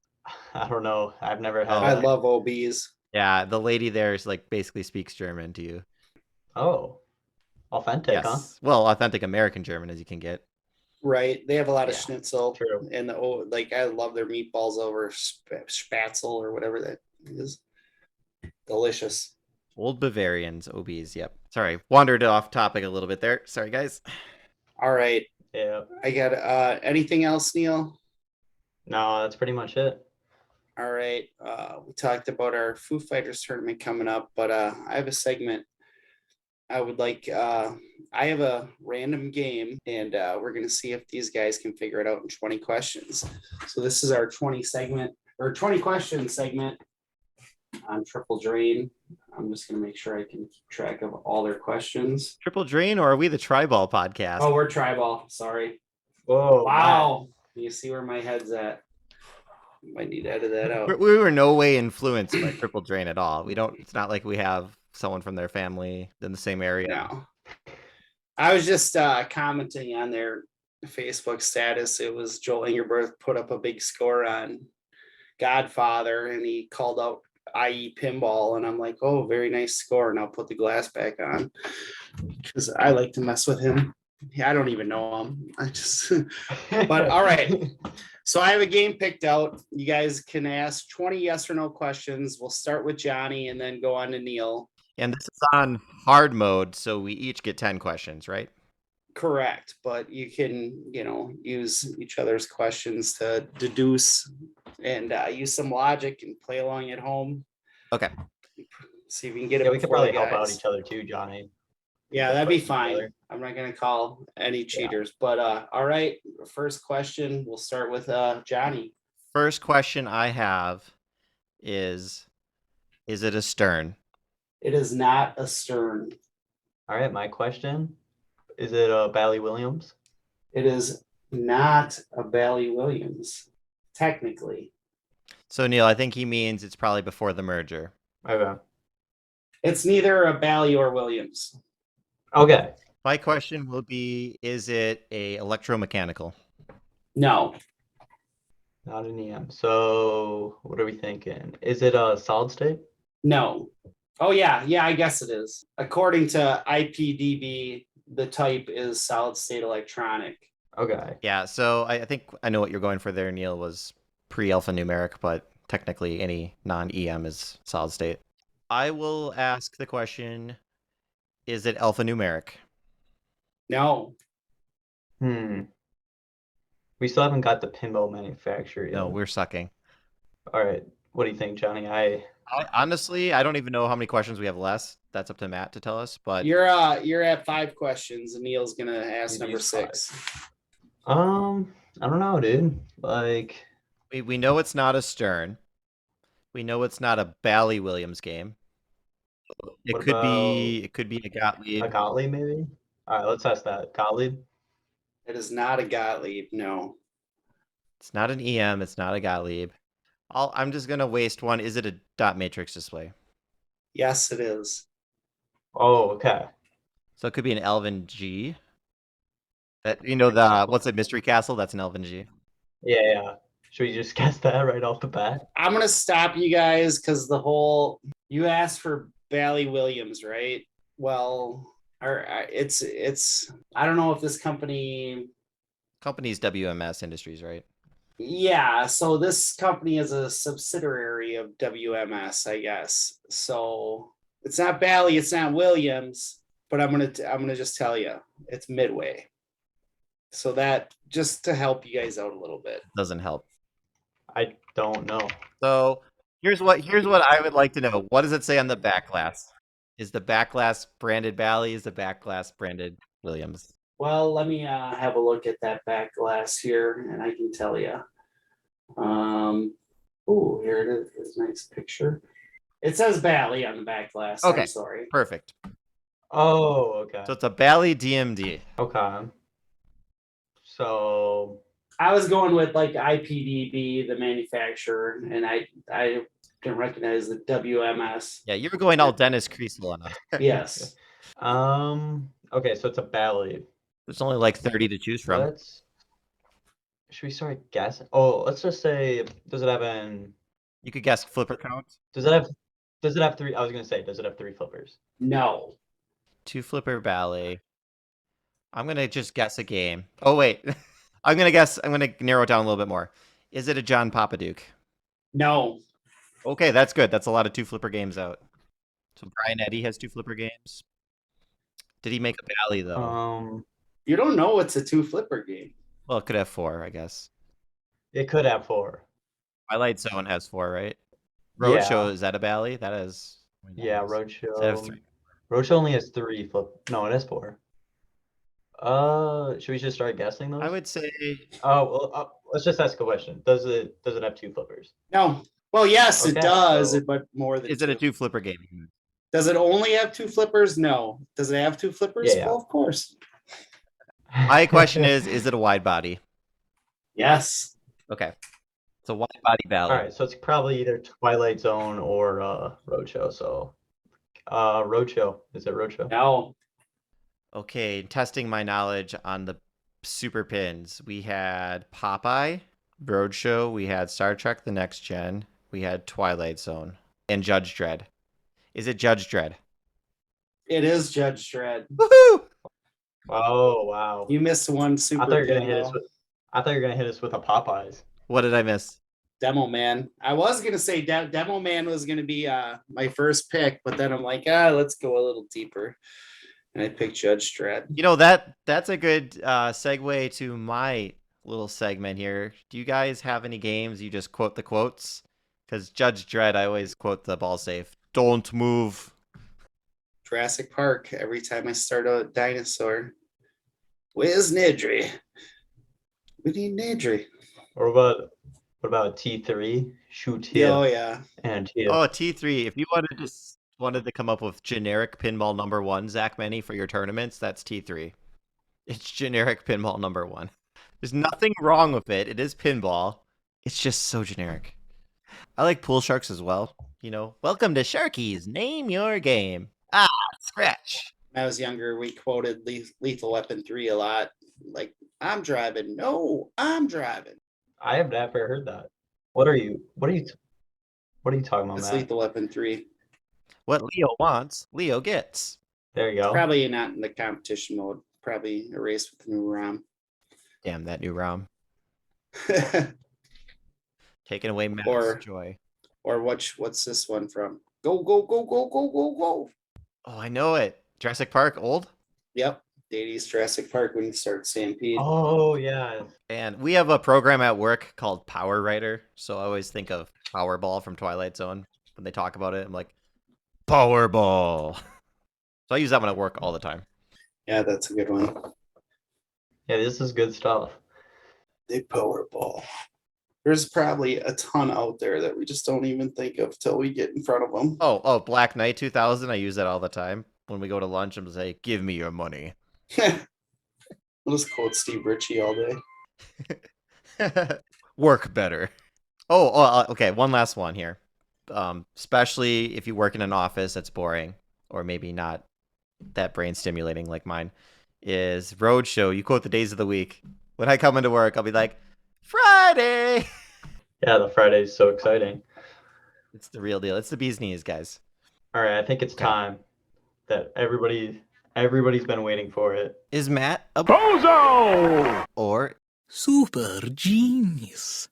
I don't know. I've never had. I love OBs. Yeah, the lady there is like basically speaks German to you. Oh, authentic, yes. huh? Well, authentic American German as you can get. Right. They have a lot of schnitzel. True. And like I love their meatballs over spatzel or whatever that is. Delicious. Old Bavarians, OBs. Yep. Sorry, wandered off topic a little bit there. Sorry, guys. All right. Yeah. I got anything else, Neil? No, that's pretty much it. All right. We talked about our Foo Fighters tournament coming up, but I have a segment. I would like I have a random game, and we're gonna see if these guys can figure it out in 20 questions. So this is our 20 question segment on Triple Drain. I'm just gonna make sure I can keep track of all their questions. Triple Drain, or are we the Triball podcast? Oh, we're Triball. Sorry. Whoa! Wow. You see where my head's at. Might need to edit that out. We were no way influenced by Triple Drain at all. We don't. It's not like we have someone from their family in the same area. No. I was just commenting on their Facebook status. It was Joel Ingerbirth put up a big score on Godfather, and he called out IE Pinball, and I'm like, oh, very nice score. And I'll put the glass back on because I like to mess with him. Yeah, I don't even know him. I just, but all right. So I have a game picked out. You guys can ask 20 yes or no questions. We'll start with Johnny and then go on to Neil. And this is on hard mode, so we each get 10 questions, right? Correct, but you can, use each other's questions to deduce and use some logic and play along at home. Okay. See if we can get it. Yeah, we could probably help out each other too, Johnny. Yeah, that'd be fine. I'm not going to call any cheaters, but all right. First question, we'll start with Johnny. First question I have is it a Stern? It is not a Stern. All right, my question, is it a Bally Williams? It is Not a Bally Williams, technically. So Neil, I think he means it's probably before the merger. Okay. It's neither a Bally or Williams. Okay. My question will be, is it a electromechanical? No, Not an EM. So what are we thinking? Is it a solid state? no. Oh, yeah, I guess it is. According to IPDB, the type is solid state electronic. Okay. Yeah, so I think I know what you're going for there, Neil, was pre-alphanumeric, but technically any non-EM is solid state. I will ask the question, is it alphanumeric? No, We still haven't got the pinball manufacturer yet. No, we're sucking. All right. What do you think, Johnny? Honestly, I don't even know how many questions we have left. That's up to Matt to tell us, but you're at 5 questions, and Neil's gonna ask You've number used 6. I don't know, dude. Like, we know it's not a Stern. We know it's not a Bally Williams game. It what could about be a a Gottlieb. Gottlieb, maybe? All right, let's test that. Gottlieb? It is not a Gottlieb. No, It's not an EM. It's not a Gottlieb. I'm just gonna waste one. Is it a dot matrix display? yes, it is. Oh, okay. So it could be an Elvin G. That the what's it, Mystery Castle? That's an Elvin G. Yeah. Should we just guess that right off the bat? I'm gonna stop you guys because you asked for Bally Williams, right? Well, it's I don't know if this company. Company's WMS Industries, right? Yeah, so this company is a subsidiary of WMS, I guess. So it's not Bally, it's not Williams, but I'm gonna just tell you, it's Midway. So that just to help you guys out a little bit. Doesn't help. I don't know. So here's what I would like to know. What does it say on the back glass? Is the back glass branded Bally? Is the back glass branded Williams? Well, let me have a look at that back glass here, and I can tell you. Oh, here it is. It's a nice picture. It says Bally on the back glass. Okay. I'm sorry. Perfect. Oh, okay. So it's a Bally DMD. Okay. So I was going with like IPDB, the manufacturer, and I didn't recognize the WMS. Yeah, you were going all Dennis Creasel on us. Yes. okay, so it's a Bally. There's only like 30 to choose from. Should we start guessing? Oh, let's just say, does it have an? You could guess flipper count. Does it have 3? I was gonna say, does it have 3 flippers? No. 2 flipper Bally. I'm gonna just guess a game. Oh wait, I'm gonna narrow it down a little bit more. Is it a John Papaduke? No. Okay, that's good. That's a lot of 2 flipper games out. So Brian Eddy has 2 flipper games. Did he make a Bally though? You don't know it's a 2 flipper game. Well, it could have 4, I guess. It could have 4. Twilight Zone has 4, right? Yeah. Roadshow, is that a Bally? That is. Yeah, Does that have Roadshow. 3? Roadshow only has 3 flip. No, it has 4. Should we just start guessing those? I would say. Oh, well, let's just ask a question. Does it have 2 flippers? No. Well, yes, it Okay, does, so- but more than Is it a 2 flipper game? Does it only have 2 flippers? No. Does it have 2 flippers? Yeah. Well, of course. My question is it a wide body? Yes. Okay. It's a wide body Bally. All right, so it's probably either Twilight Zone or Roadshow. So, Roadshow. Is it Roadshow? No. Okay, testing my knowledge on the super pins. We had Popeye, Roadshow, we had Star Trek The Next Gen, we had Twilight Zone, and Judge Dredd. Is it Judge Dredd? It is Judge Dredd. Woohoo! Oh, wow. You missed one super I thought you were gonna pin, hit us though. with. I thought you were gonna hit us with a Popeyes. What did I miss? Demo Man. I was gonna say Demo Man was gonna be my first pick, but then I'm like, let's go a little deeper. And I picked Judge Dredd. You know, that's a good segue to my little segment here. Do you guys have any games you just quote the quotes? Because Judge Dredd, I always quote the ball safe. Don't move. Jurassic Park. Every time I start a dinosaur. Where's Nedry? We need Nedry. Or what about T3? Shoot here Oh yeah. and here. Oh, T3. If you wanted to come up with generic pinball number 1, Zach Many, for your tournaments, that's T3. It's generic pinball number 1. There's nothing wrong with it. It is pinball. It's just so generic. I like pool sharks as well. Welcome to Sharkies. Name your game. Ah, scratch. When I was younger, we quoted Lethal Weapon 3 a lot. Like, I'm driving. No, I'm driving. I have never heard that. What are you talking about, It's Matt? Lethal Weapon 3. What Leo wants, Leo gets. There you go. Probably not in the competition mode. Probably a race with the new ROM. Damn, that new ROM. Taking away Matt's Or- joy. Or what's this one from? Go, go, go, go, go, go, go. Oh, I know it. Jurassic Park, old? Yep. The 80s Jurassic Park when you start Stampede. Oh yeah. And we have a program at work called Power Writer. So I always think of Powerball from Twilight Zone. When they talk about it, I'm like, Powerball. So I use that one at work all the time. Yeah, that's a good one. Yeah, this is good stuff. The Powerball. There's probably a ton out there that we just don't even think of till we get in front of them. Oh, Black Knight 2000. I use that all the time. When we go to lunch, I'm say, give me your money. We'll just quote Steve Ritchie all day. Work better. Okay. One last one here. Especially if you work in an office that's boring, or maybe not that brain stimulating like mine, is Roadshow. You quote the days of the week. When I come into work, I'll be like, Friday. Yeah, the Friday's so exciting. It's the real deal. It's the bee's knees, guys. All right, I think it's time that everybody's been waiting for it. Is Matt a Bozo! or Super genius.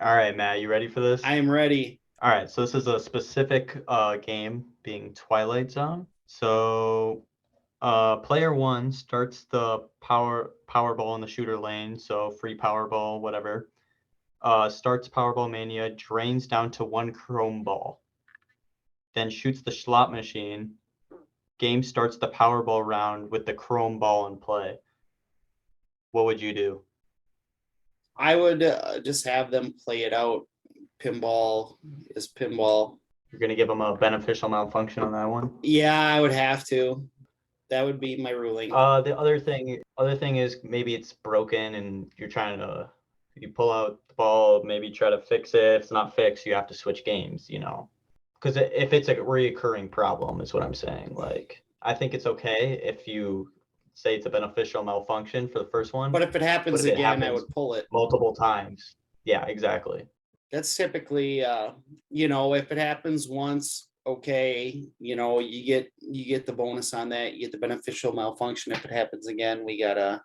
All right, Matt, you ready for this? I am ready. All right, so this is a specific game being Twilight Zone. So player one starts the Powerball in the shooter lane, so free Powerball, whatever. Starts Powerball Mania, drains down to one chrome ball. Then shoots the slot machine. Game starts the Powerball round with the chrome ball in play. What would you do? I would just have them play it out. Pinball is pinball. You're going to give them a beneficial malfunction on that one? Yeah, I would have to. That would be my ruling. The other thing is maybe it's broken and you're trying to, you pull out the ball, maybe try to fix it. If it's not fixed, you have to switch games, because if it's a reoccurring problem is what I'm saying. Like, I think it's okay if you say it's a beneficial malfunction for the first one, But if it happens But if it again, I happens- would pull it. multiple times. Yeah, exactly. That's typically if it happens once, okay, you get the bonus on that, you get the beneficial malfunction. If it happens again, we gotta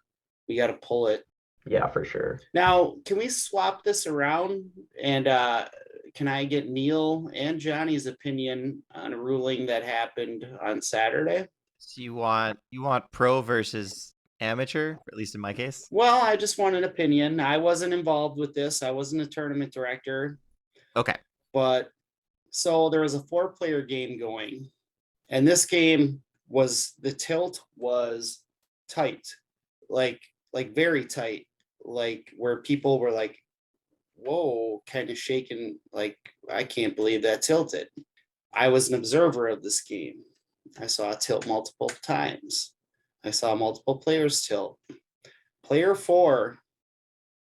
pull it. Yeah, for sure. Now, can we swap this around and can I get Neil and Johnny's opinion on a ruling that happened on Saturday? so you want pro versus amateur, at least in my case? Well, I just want an opinion. I wasn't involved with this. I wasn't a tournament director. Okay. But so there was a 4-player game going, and this game the tilt was tight, like very tight, like where people were like, whoa, kind of shaking, like, I can't believe that tilted. I was an observer of this game. I saw it tilt multiple times. I saw multiple players tilt. Player 4,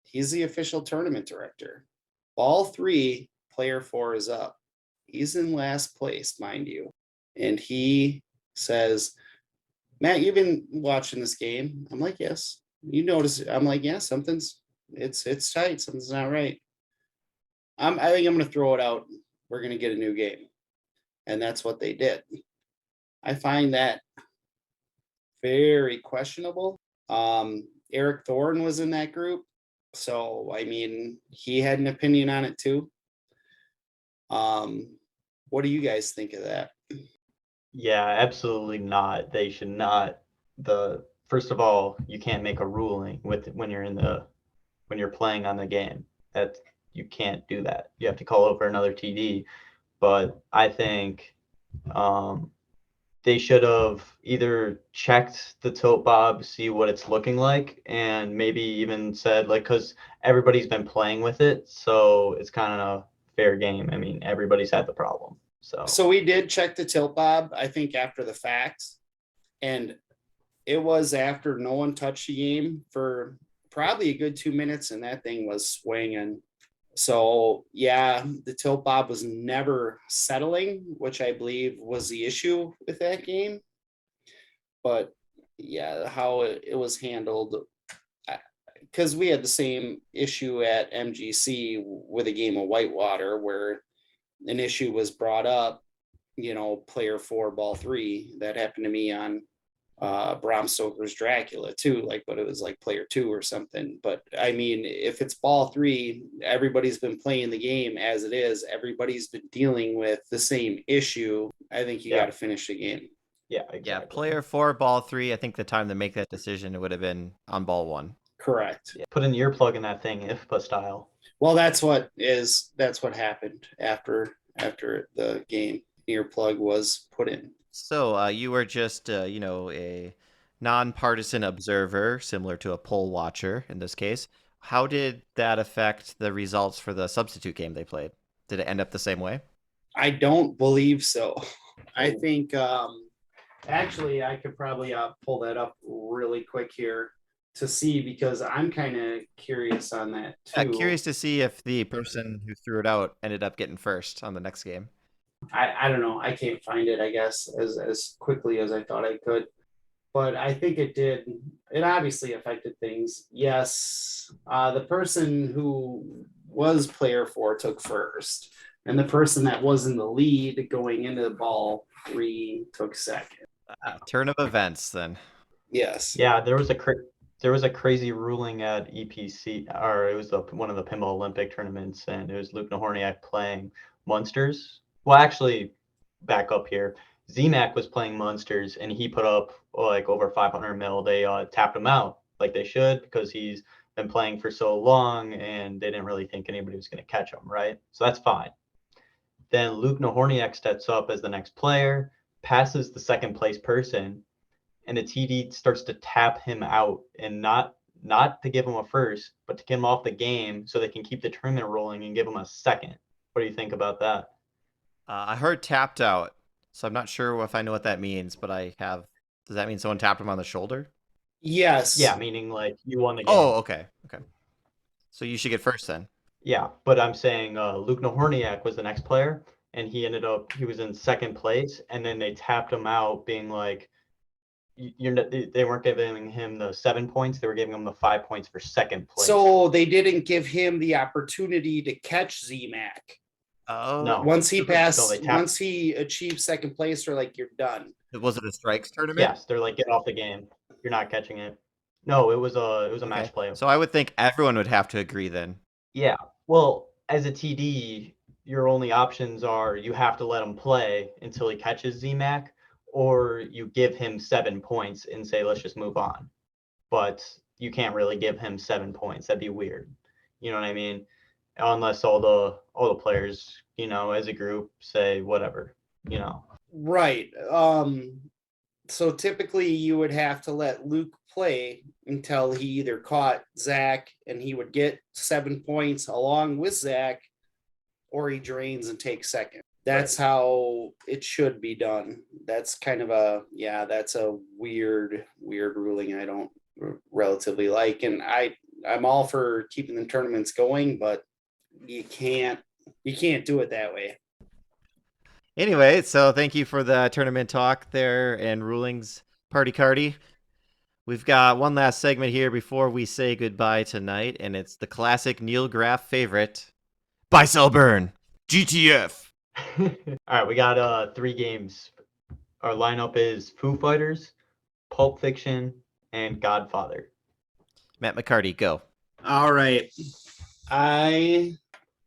he's the official tournament director. Ball 3, player 4 is up. He's in last place, mind you. And he says, Matt, you've been watching this game. I'm like, yes. You notice it. I'm like, yeah, it's tight. Something's not right. I think I'm going to throw it out. We're going to get a new game. And that's what they did. I find that very questionable. Eric Thorne was in that group. So, I mean, he had an opinion on it too. What do you guys think of that? Yeah, absolutely not. They should not. First of all, you can't make a ruling when you're playing on the game. That you can't do that. You have to call over another TD. But I think they should have either checked the tilt bob, see what it's looking like, and maybe even said, like, because everybody's been playing with it, so it's kind of fair game. I mean, everybody's had the problem. So we did check the tilt bob, I think, after the fact, and it was after no one touched the game for probably a good 2 minutes, and that thing was swinging. So yeah, the tilt bob was never settling, which I believe was the issue with that game. But yeah, how it was handled, because we had the same issue at MGC with a game of Whitewater where an issue was brought up, player 4, ball 3. That happened to me on Bram Stoker's Dracula too, but it was like player 2 or something. But I mean, if it's ball 3, everybody's been playing the game as it is. Everybody's been dealing with the same issue. I think you got to finish the game. Yeah, exactly. Yeah, player 4, ball 3. I think the time to make that decision, it would have been on ball 1. Correct. Yeah, put an earplug in that thing, IFPA style. Well, that's what happened after the game. Earplug was put in. So you were just, a nonpartisan observer, similar to a poll watcher in this case. How did that affect the results for the substitute game they played? Did it end up the same way? I don't believe so. I think actually I could probably pull that up really quick here to see, because I'm kind of curious on that too. Curious to see if the person who threw it out ended up getting first on the next game. I don't know. I can't find it, I guess, as quickly as I thought I could. But I think it did. It obviously affected things. Yes. The person who was player 4 took first. And the person that was in the lead going into the ball 3 took second. Turn of events then. Yes. Yeah, there was a crazy ruling at EPC, or it was one of the Pinball Olympic tournaments, and it was Luke Nahorniak playing Munsters. Well, actually, back up here. ZMAC was playing Munsters, and he put up like over 500 mil. They tapped him out like they should, because he's been playing for so long, and they didn't really think anybody was going to catch him, right? So that's fine. Then Luke Nahorniak steps up as the next player, passes the second place person, and the TD starts to tap him out, and not to give him a first, but to get him off the game so they can keep the tournament rolling and give him a second. What do you think about that? I heard tapped out, so I'm not sure if I know what that means, but does that mean someone tapped him on the shoulder? Yes. Yeah, mening like you won the game. Oh, okay. So you should get first then. Yeah, but I'm saying Luke Nahorniak was the next player, and he was in second place, and then they tapped him out, being like, they weren't giving him the 7 points, they were giving him the 5 points for second place. So they didn't give him the opportunity to catch ZMAC. Oh. No. Once he achieved second place, they're like, you're done. Was it a strikes tournament? Yes, they're like, get off the game. You're not catching it. No, it was a match play. So I would think everyone would have to agree then. Yeah. Well, as a TD, your only options are you have to let him play until he catches ZMAC, or you give him 7 points and say, let's just move on. But you can't really give him 7 points. That'd be weird. You know what I mean? Unless all the players, as a group say whatever, Right. So typically you would have to let Luke play until he either caught Zach and he would get 7 points along with Zach, or he drains and takes second. That's right. How it should be done. That's kind of that's a weird ruling I don't relatively like. And I'm all for keeping the tournaments going, but you can't do it that way. Anyway, so thank you for the tournament talk there and rulings, Party Cardi. We've got one last segment here before we say goodbye tonight, and it's the classic Neil Graff favorite, Buy Sell Burn, GTF. All right, we got 3 games. Our lineup is Foo Fighters, Pulp Fiction, and Godfather. Matt McCarty, go. All right. I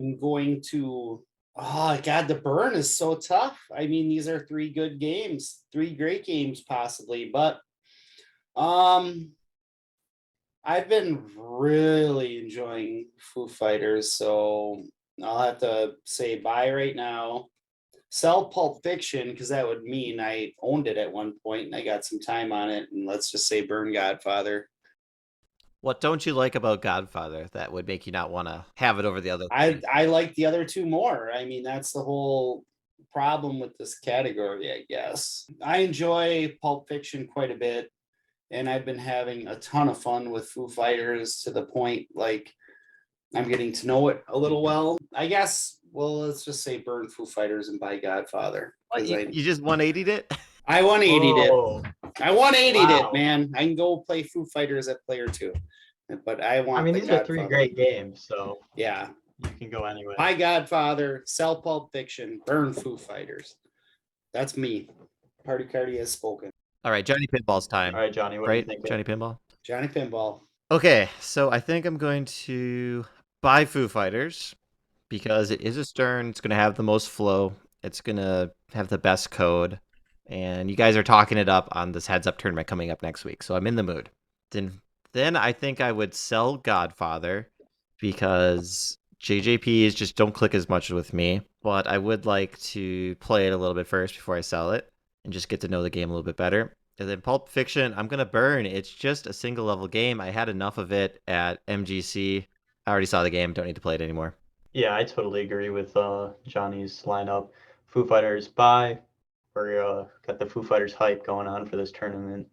am going to... Oh, God, the burn is so tough. I mean, these are 3 good games, 3 great games possibly, but I've been really enjoying Foo Fighters, so I'll have to say bye right now. Sell Pulp Fiction, because that would mean I owned it at one point and I got some time on it, and let's just say burn Godfather. What don't you like about Godfather that would make you not want to have it over the other? I like the other 2 more. I mean, that's the whole problem with this category, I guess. I enjoy Pulp Fiction quite a bit, and I've been having a ton of fun with Foo Fighters to the point like I'm getting to know it a little well. I guess, well, let's just say burn Foo Fighters and buy Godfather. What, 'Cause you just 180'd it? I 180'd it. Whoa. I 180'd Wow. it, man. I can go play Foo Fighters at player 2. But I want I mean, the these Godfather. are 3 great games, so Yeah. you can go anywhere. Buy Godfather, sell Pulp Fiction, burn Foo Fighters. That's me. Party Cardi has spoken. All right, Johnny Pinball's time. All right, Johnny, what do you Right, think? Johnny Pinball? Johnny Pinball. Okay, so I think I'm going to buy Foo Fighters because it is a Stern. It's going to have the most flow. It's going to have the best code. And you guys are talking it up on this heads up tournament coming up next week. So I'm in the mood. Then I think I would sell Godfather because JJPs just don't click as much with me. But I would like to play it a little bit first before I sell it and just get to know the game a little bit better. And then Pulp Fiction, I'm going to burn. It's just a single level game. I had enough of it at MGC. I already saw the game. Don't need to play it anymore. Yeah, I totally agree with Johnny's lineup. Foo Fighters buy. We're got the Foo Fighters hype going on for this tournament.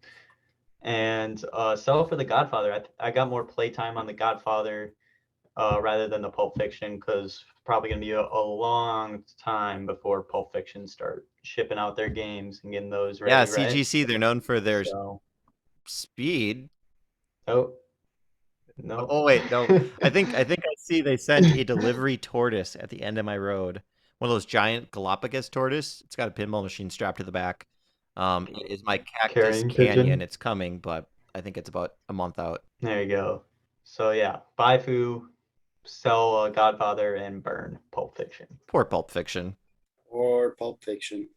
And sell for the Godfather. I got more playtime on the Godfather rather than the Pulp Fiction because probably going to be a long time before Pulp Fiction start shipping out their games and getting those ready. Yeah, right? CGC, they're known for their So, speed. oh, no. Oh wait, no. I think I see they sent a delivery tortoise at the end of my road. One of those giant Galapagos tortoise. It's got a pinball machine strapped to the back. It is my Cactus Carrying Canyon. pigeon. It's coming, but I think it's about a month out. There you go. So yeah, buy Foo, sell Godfather, and burn Pulp Fiction. Poor Pulp Fiction. Or Pulp Fiction.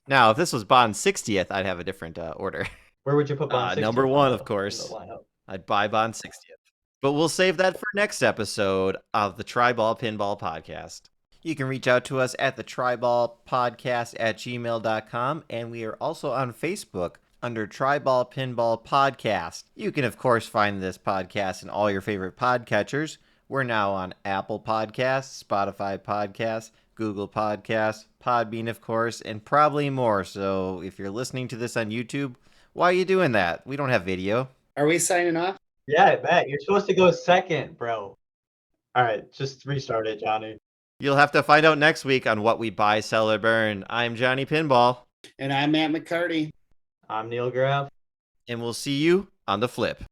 Now, if this was Bond's 60th, I'd have a different order. Where would you put Bond? 60th number on one, the- of course. in the lineup? I'd buy Bond 60th. But we'll save that for next episode of the Triball Pinball Podcast. You can reach out to us at the triballpodcast@gmail.com, and we are also on Facebook under Triball Pinball Podcast. You can, of course, find this podcast in all your favorite podcatchers. We're now on Apple Podcasts, Spotify Podcasts, Google Podcasts, Podbean, of course, and probably more. So if you're listening to this on YouTube, why are you doing that? We don't have video. Are we signing off? Yeah, I bet. You're supposed to go second, bro. All right, just restart it, Johnny. You'll have to find out next week on what we buy, sell, or burn. I'm Johnny Pinball, And I'm Matt McCarty. I'm Neil Graff. and we'll see you on the flip.